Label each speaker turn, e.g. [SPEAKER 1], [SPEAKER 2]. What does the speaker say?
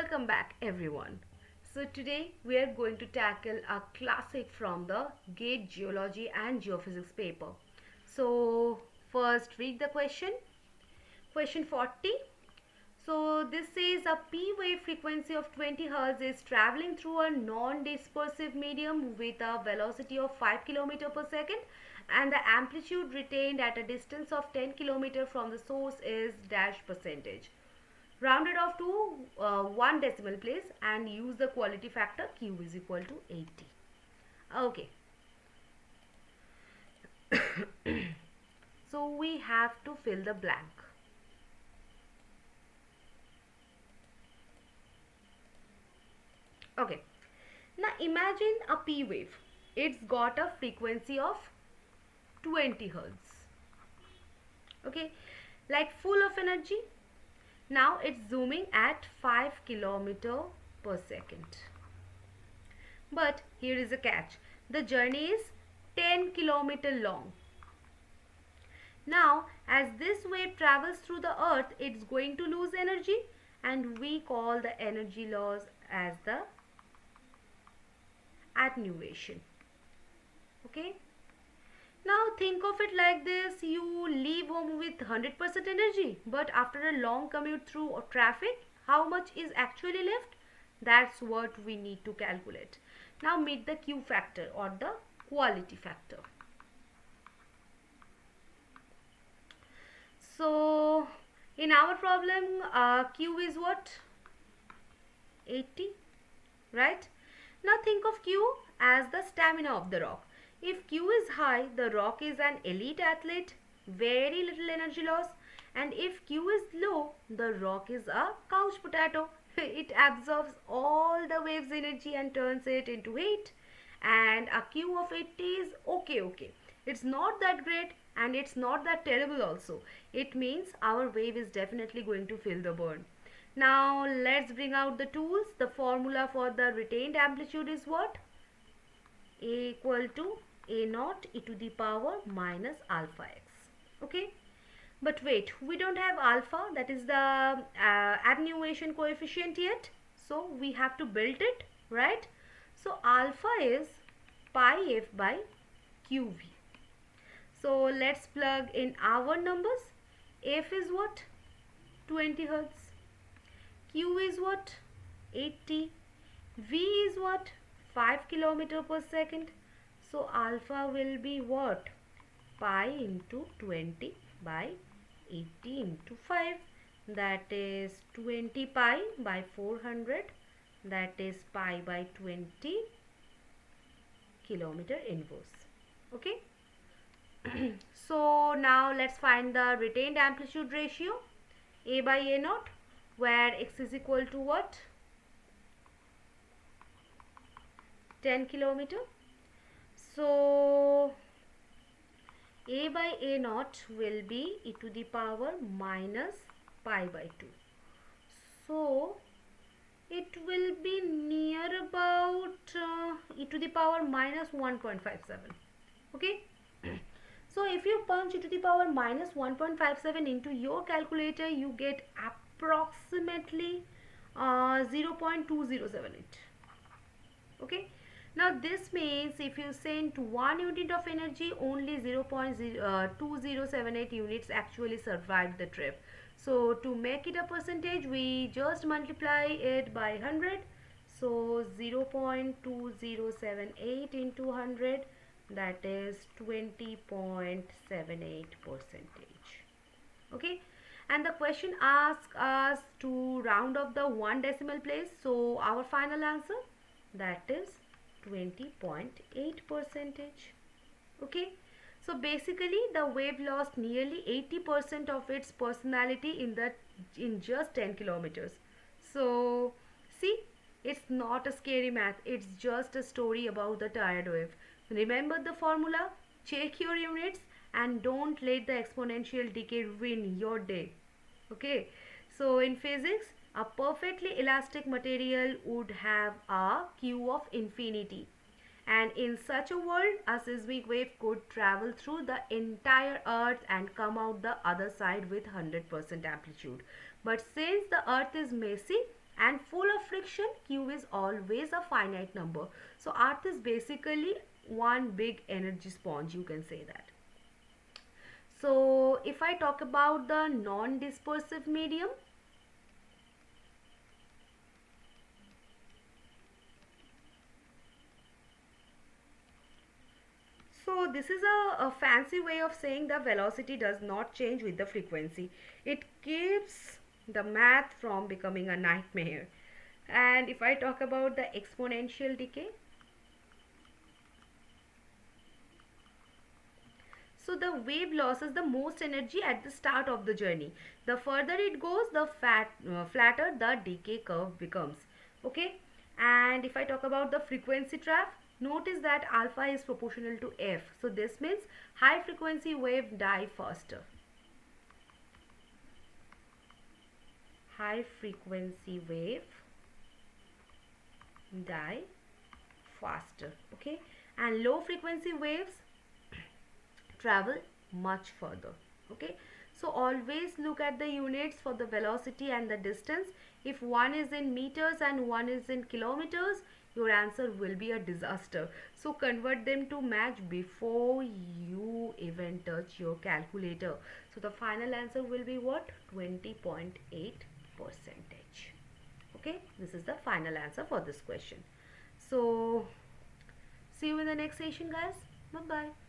[SPEAKER 1] Welcome back everyone. So today we are going to tackle a classic from the GATE Geology and Geophysics paper. So first read the question. Question 40. So this says a P wave frequency of 20 Hz is traveling through a non-dispersive medium with a velocity of 5 km per second and the amplitude retained at a distance of 10 km from the source is dash percentage. Round it off to 1 decimal place and use the quality factor Q is equal to 80. Okay. So we have to fill the blank. Okay. Now imagine a P wave. It's got a frequency of 20 Hz. Okay. Like full of energy. Now it's zooming at 5 km per second. But here is a catch. The journey is 10 km long. Now as this wave travels through the earth, it's going to lose energy and we call the energy loss as the attenuation. Okay. Now think of it like this, you leave home with 100% energy, but after a long commute through traffic, how much is actually left? That's what we need to calculate. Now meet the Q factor or the quality factor. So in our problem, Q is what? 80, right? Now think of Q as the stamina of the rock. If Q is high, the rock is an elite athlete, very little energy loss. And if Q is low, the rock is a couch potato. It absorbs all the wave's energy and turns it into heat. And a Q of 80 is okay. It's not that great and it's not that terrible also. It means our wave is definitely going to fill the burn. Now let's bring out the tools. The formula for the retained amplitude is what? A equal to A naught e to the power minus alpha x. Okay. But wait, we don't have alpha, that is the attenuation coefficient yet. So we have to build it, right? So alpha is pi f by qv. So let's plug in our numbers. F is what? 20 Hz. Q is what? 80. V is what? 5 km per second. So alpha will be what? Pi into 20 by 80 into 5. That is 20 pi by 400. That is pi by 20 kilometer inverse. Okay. So now let's find the retained amplitude ratio. A by A naught, where x is equal to what? 10 kilometer. So A by A naught will be e to the power minus pi by 2. So it will be near about e to the power minus 1.57. Okay. So if you punch e to the power minus 1.57 into your calculator, you get approximately 0.2078. Okay. Now this means if you send 1 unit of energy, only 0.2078 units actually survived the trip. So to make it a percentage, we just multiply it by 100. So 0.2078 into 100, that is 20.78%. Okay. And the question asks us to round off the 1 decimal place. So our final answer, that is 20.8%. Okay. So basically the wave lost nearly 80% of its personality in just 10 kilometers. So see, it's not a scary math, it's just a story about the tired wave. Remember the formula, check your units and don't let the exponential decay ruin your day. Okay. So in physics, a perfectly elastic material would have a Q of infinity. And in such a world, a seismic wave could travel through the entire earth and come out the other side with 100% amplitude. But since the earth is messy and full of friction, Q is always a finite number. So earth is basically one big energy sponge, you can say that. So if I talk about the non-dispersive medium, so this is a fancy way of saying the velocity does not change with the frequency. It keeps the math from becoming a nightmare. And if I talk about the exponential decay, so the wave loses the most energy at the start of the journey. The further it goes, the flatter the decay curve becomes. Okay. And if I talk about the frequency trap, notice that alpha is proportional to f. So this means high frequency wave die faster. High frequency wave die faster. Okay. And low frequency waves travel much further. Okay, so always look at the units for the velocity and the distance. If one is in meters and one is in kilometers, your answer will be a disaster. So convert them to match before you even touch your calculator. So the final answer will be what? 20.8%. Okay, this is the final answer for this question. So see you in the next session, guys. Bye bye.